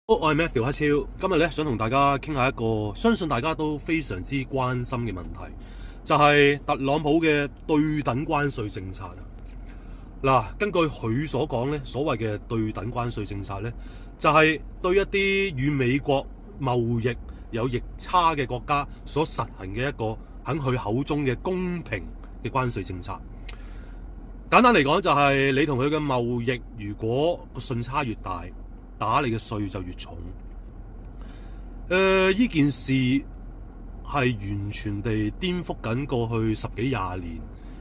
好，我係 Matthew 黑超，今日咧想同大家傾下一個相信大家都非常之關心嘅問題，就係特朗普嘅對等關稅政策。嗱，根據佢所講咧，所謂嘅對等關稅政策咧，就係對一啲與美國貿易有逆差嘅國家所實行嘅一個喺佢口中嘅公平嘅關稅政策。簡單嚟講，就係你同佢嘅貿易，如果個順差越大，打你嘅稅就越重。呢件事係完全地顛覆緊過去十幾廿年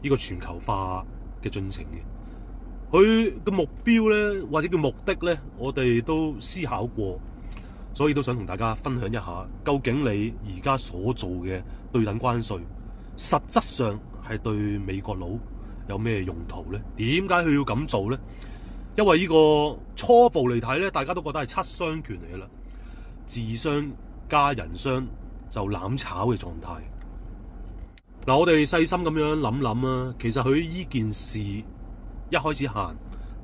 呢個全球化嘅進程嘅。佢嘅目標咧，或者叫目的咧，我哋都思考過，所以都想同大家分享一下，究竟你而家所做嘅對等關稅，實質上係對美國佬有咩用途咧？點解佢要咁做咧？因為呢個初步嚟睇咧，大家都覺得係七傷拳嚟嘅啦，自相加人傷就攬炒嘅狀態。嗱，我哋細心咁樣諗諗啊，其實佢呢件事一開始行，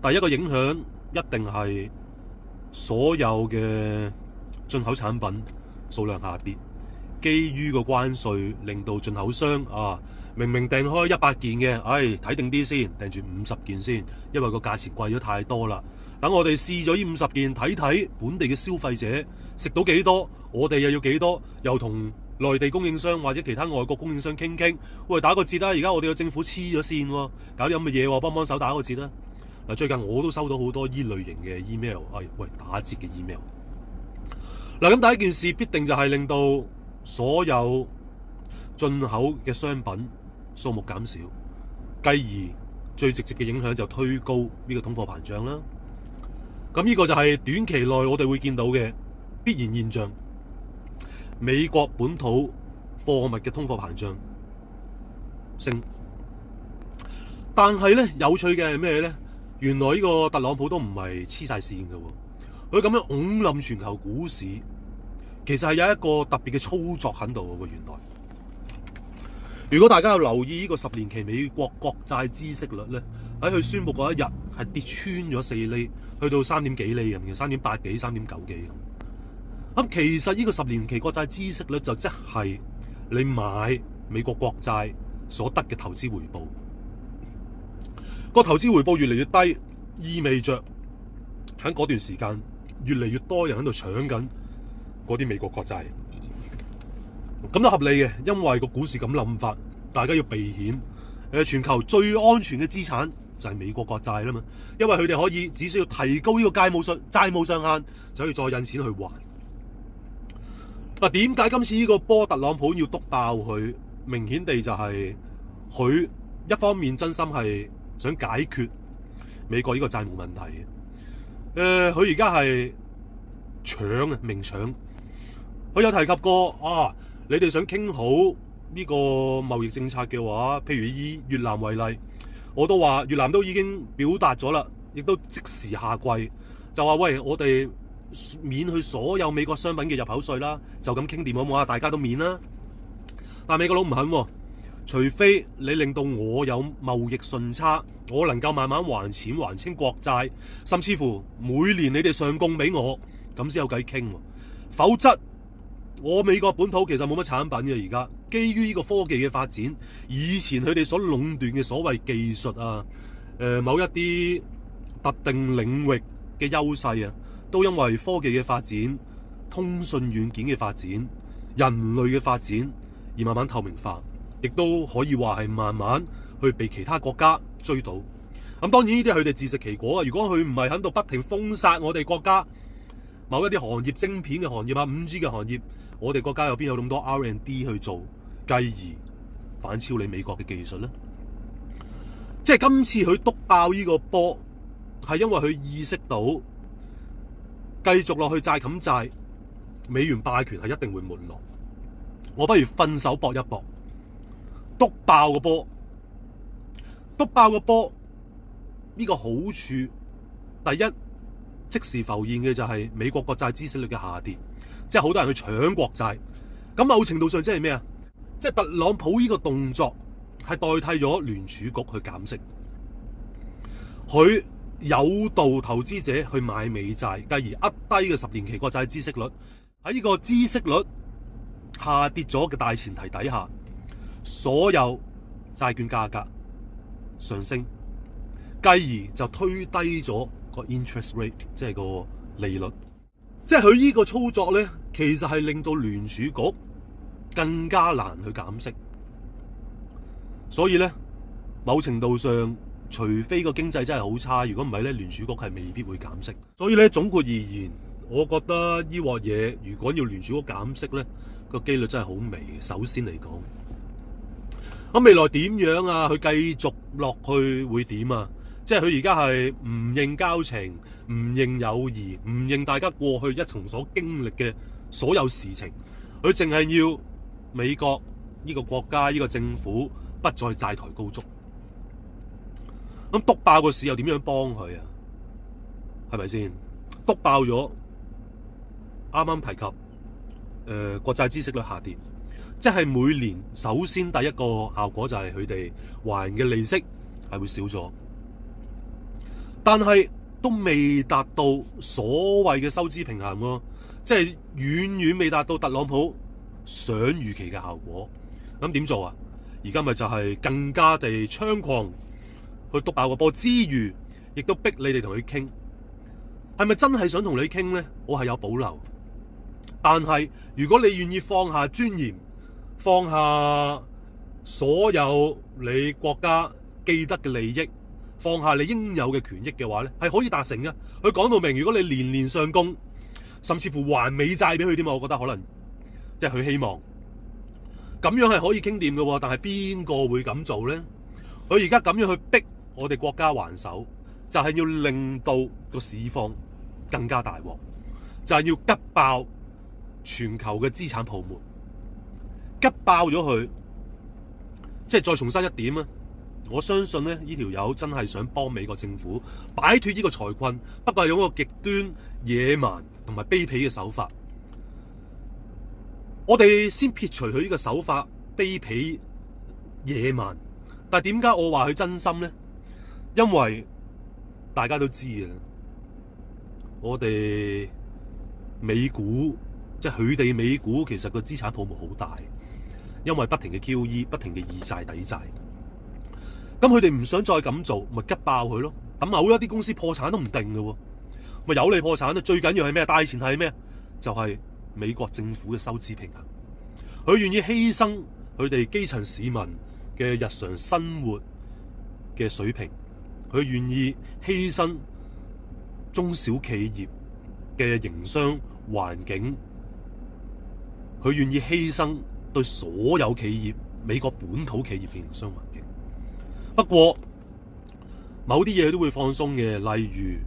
第一個影響一定係所有嘅進口產品數量下跌，基於個關稅令到進口商明明訂開100件嘅，睇定啲先，訂住50件先，因為個價錢貴咗太多啦。等我哋試咗呢50件，睇睇本地嘅消費者食到幾多，我哋又要幾多，又同內地供應商或者其他外國供應商傾傾，喂，打個折啦！而家我哋嘅政府黐咗線喎，搞啲咁嘅嘢喎，幫手打個折啦。嗱，最近我都收到好多依類型嘅 email，喂，打折嘅 email。嗱，咁第一件事必定就係令到所有進口嘅商品數目減少，繼而最直接嘅影響就推高呢個通貨膨脹啦。咁呢個就係短期內我哋會見到嘅必然現象。美國本土貨物嘅通貨膨脹升，但係咧有趣嘅係咩咧？原來呢個特朗普都唔係黐晒線嘅喎，佢咁樣拱冧全球股市，其實係有一個特別嘅操作喺度嘅喎。原來如果大家有留意呢個10年期美國國債孳息率咧，喺佢宣布嗰一日係跌穿咗4厘，去到3點幾厘咁嘅，3.8幾、3.9幾咁。咁其實呢個10年期國債孳息率就即係你買美國國債所得嘅投資回報。個投資回報越嚟越低，意味着喺嗰段時間越嚟越多人喺度搶緊嗰啲美國國債。咁都合理嘅，因為個股市咁冧法，大家要避險。全球最安全嘅資產就係美國國債啦嘛，因為佢哋可以只需要提高呢個債務上限，就可以再印錢去還。嗱，點解今次呢個波特朗普要篤爆佢？明顯地就係佢一方面真心係想解決美國呢個債務問題嘅。佢而家係搶啊，明搶。佢有提及過你哋想傾好呢個貿易政策嘅話，譬如以越南為例，我都話越南都已經表達咗啦，亦都即時下跪，就話喂，我哋免去所有美國商品嘅入口稅啦，就咁傾掂好唔好啊？大家都免啦。但美國佬唔肯，除非你令到我有貿易順差，我能夠慢慢還錢還清國債，甚至乎每年你哋上供俾我，咁先有計傾。否則我美國本土其實冇乜產品嘅，而家基於呢個科技嘅發展，以前佢哋所壟斷嘅所謂技術某一啲特定領域嘅優勢都因為科技嘅發展、通訊軟件嘅發展、人類嘅發展而慢慢透明化，亦都可以話係慢慢去被其他國家追到。咁當然呢啲係佢哋自食其果啊！如果佢唔係喺度不停封殺我哋國家某一啲行業、晶片嘅行業5G 嘅行業，我哋國家有邊有咁多 R&D 去做，繼而反超你美國嘅技術呢？即係今次佢篤爆呢個波，係因為佢意識到繼續落去債冚債，美元霸權係一定會沒落。我不如分手搏一搏，篤爆個波，篤爆個波呢個好處，第一即時浮現嘅就係美國國債孳息率嘅下跌。即係好多人去搶國債，咁某程度上即係咩啊？即係特朗普呢個動作係代替咗聯儲局去減息，佢誘導投資者去買美債，繼而壓低嘅10年期國債孳息率。喺呢個孳息率下跌咗嘅大前提底下，所有債券價格上升，繼而就推低咗個 interest rate， 即係個利率。即係佢呢個操作咧，其實係令到聯儲局更加難去減息。所以咧，某程度上，除非個經濟真係好差，如果唔係咧，聯儲局係未必會減息。所以咧，總括而言，我覺得呢鑊嘢如果要聯儲局減息咧，個機率真係好微。首先嚟講，咁未來點樣啊？佢繼續落去會點啊？即係佢而家係唔認交情，唔認友誼，唔認大家過去一同所經歷嘅所有事情，佢淨係要美國呢個國家呢個政府不再債台高築。咁篤爆個市又點樣幫佢啊？係咪先？篤爆咗，啱啱提及國債孳息率下跌，即係每年首先第一個效果就係佢哋還嘅利息係會少咗，但係都未達到所謂嘅收支平衡喎，即係遠遠未達到特朗普想預期嘅效果。咁點做啊？而家咪就係更加地猖狂去篤爆個波之餘，亦都逼你哋同佢傾。係咪真係想同你傾呢？我係有保留。但係如果你願意放下尊嚴，放下所有你國家既得嘅利益，放下你應有嘅權益嘅話咧，係可以達成嘅。佢講到明，如果你年年上供，甚至乎還美債俾佢添啊，我覺得可能即係佢希望咁樣係可以傾掂嘅。但係邊個會咁做咧？佢而家咁樣去逼我哋國家還手，就係要令到個市況更加大鑊，就係要急爆全球嘅資產泡沫，急爆咗佢。即係再重申一點啊，我相信咧，呢條友真係想幫美國政府擺脫呢個財困，不過係用一個極端野蠻同埋卑鄙嘅手法。我哋先撇除佢呢個手法卑鄙野蠻，但係點解我話佢真心咧？因為大家都知嘅，我哋美股即係佢哋美股，其實個資產泡沫好大，因為不停嘅 QE， 不停嘅以債抵債。咁佢哋唔想再咁做，咪急爆佢咯。咁某一啲公司破產都唔定嘅喎，咪有你破產啦。最緊要係咩？大前提係咩？就係美國政府嘅收支平衡。佢願意犧牲佢哋基層市民嘅日常生活嘅水平，佢願意犧牲中小企業嘅營商環境，佢願意犧牲對所有企業美國本土企業嘅營商環境。不過某啲嘢都會放鬆嘅，例如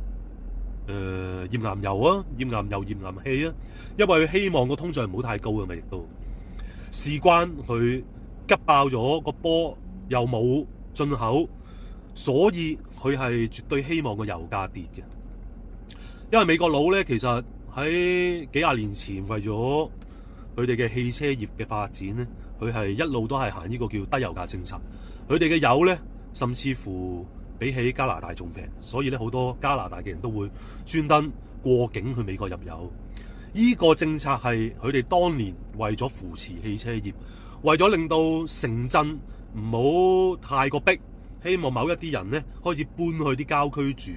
頁岩油啊、頁岩油、頁岩氣啊，因為佢希望個通脹唔好太高啊嘛，亦都事關佢急爆咗個波，又冇進口，所以佢係絕對希望個油價跌嘅。因為美國佬咧，其實喺幾廿年前為咗佢哋嘅汽車業嘅發展咧，佢係一路都係行呢個叫低油價政策。佢哋嘅油咧，甚至乎比起加拿大仲平，所以咧好多加拿大嘅人都會專登過境去美國入油。呢個政策係佢哋當年為咗扶持汽車業，為咗令到城鎮唔好太過逼，希望某一啲人咧開始搬去啲郊區住。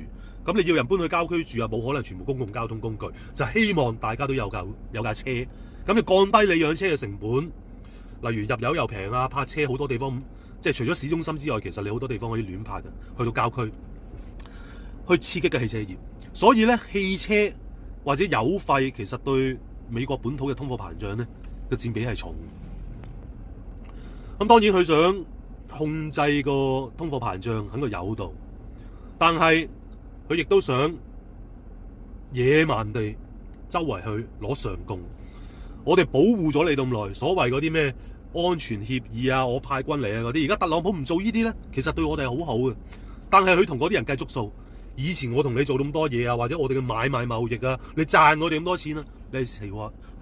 咁你要人搬去郊區住啊，冇可能全部公共交通工具，就希望大家都有架車，咁就降低你養車嘅成本。例如入油又平啊，泊車好多地方，即係除咗市中心之外，其實你好多地方可以亂泊嘅，去到郊區去刺激嘅汽車業。所以咧，汽車或者油費其實對美國本土嘅通貨膨脹咧嘅佔比係重。咁當然佢想控制個通貨膨脹喺個油度，但係佢亦都想野蠻地周圍去攞上供。我哋保護咗你咁耐，所謂嗰啲咩安全協議啊，我派軍嚟啊嗰啲，而家特朗普唔做呢啲咧，其實對我哋係好好嘅。但係佢同嗰啲人計足數，以前我同你做咁多嘢啊，或者我哋嘅買賣貿易啊，你賺我哋咁多錢啊，你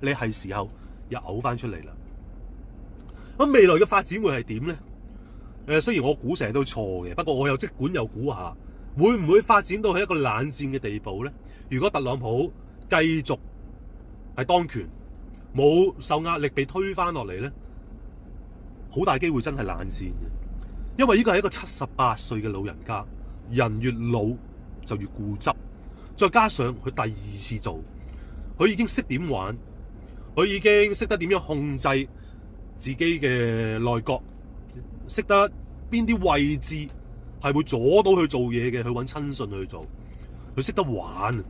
係時候又嘔翻出嚟啦。咁未來嘅發展會係點咧？雖然我估成日都錯嘅，不過我又即管又估下。會唔會發展到去一個冷戰嘅地步咧？如果特朗普繼續係當權，冇受壓力被推翻落嚟咧，好大機會真係冷戰嘅。因為呢個係一個78歲嘅老人家，人越老就越固執，再加上佢第二次做，佢已經識點玩，佢已經識得點樣控制自己嘅內閣，識得邊啲位置係會阻到佢做嘢嘅，去揾親信去做，佢識得玩。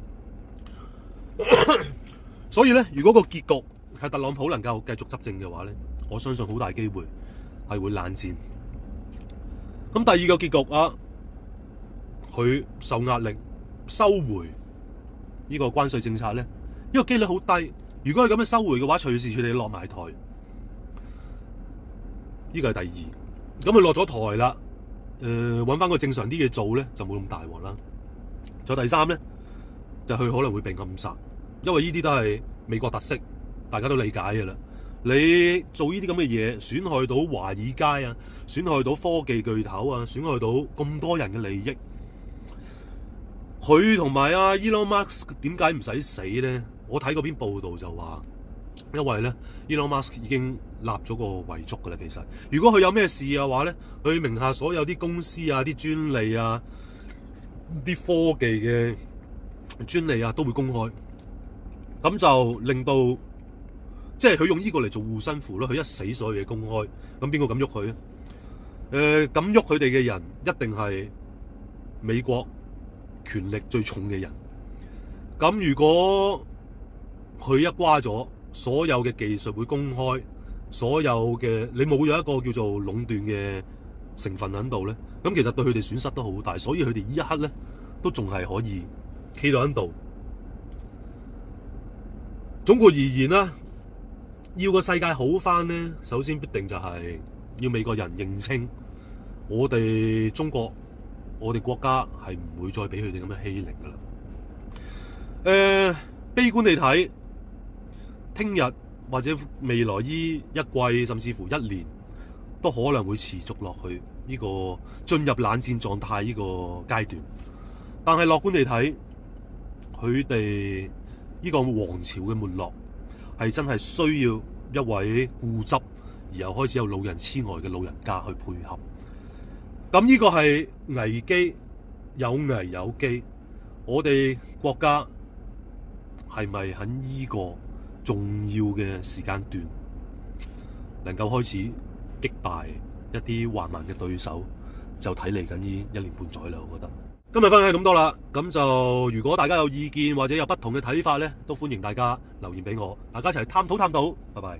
所以咧，如果個結局係特朗普能夠繼續執政嘅話咧，我相信好大機會係會冷戰。咁第二個結局啊，佢受壓力收回呢個關稅政策咧，呢個機率好低。如果係咁樣收回嘅話，隨時隨地落埋台。呢個係第二。咁佢落咗台啦，揾翻個正常啲嘅做咧，就冇咁大鑊啦。再第三咧，就佢可能會被暗殺，因為呢啲都係美國特色，大家都理解嘅啦。你做呢啲咁嘅嘢，損害到華爾街啊，損害到科技巨頭啊，損害到咁多人嘅利益。佢同埋阿 Elon Musk 點解唔使死咧？我睇嗰篇報道就話，因為咧 Elon Musk 已經立咗個遺囑噶啦。其實如果佢有咩事嘅話咧，佢名下所有啲公司啊、啲專利啊、啲科技嘅專利啊都會公開，咁就令到即係佢用呢個嚟做護身符咯。佢一死，所有嘢公開，咁邊個敢喐佢啊？敢喐佢哋嘅人一定係美國權力最重嘅人。咁如果佢一瓜咗，所有嘅技術會公開，所有嘅你冇咗一個叫做壟斷嘅成分喺度咧，咁其實對佢哋損失都好大。所以佢哋呢一刻咧都仲係可以企到喺度。總括而言啦，要個世界好翻咧，首先必定就係要美國人認清我哋中國，我哋國家係唔會再俾佢哋咁樣欺凌噶啦。悲觀地睇，聽日或者未來呢一季甚至乎一年都可能會持續落去呢個進入冷戰狀態呢個階段。但係樂觀地睇，佢哋呢個王朝嘅沒落係真係需要一位固執而又開始有老人痴呆嘅老人家去配合。咁呢個係危機，有危有機。我哋國家係咪喺呢個重要嘅時間段能夠開始擊敗一啲橫蠻嘅對手，就睇嚟緊呢1年半載啦。我覺得今日分享係咁多啦。咁就如果大家有意見或者有不同嘅睇法咧，都歡迎大家留言俾我，大家一齊探討探討。拜拜。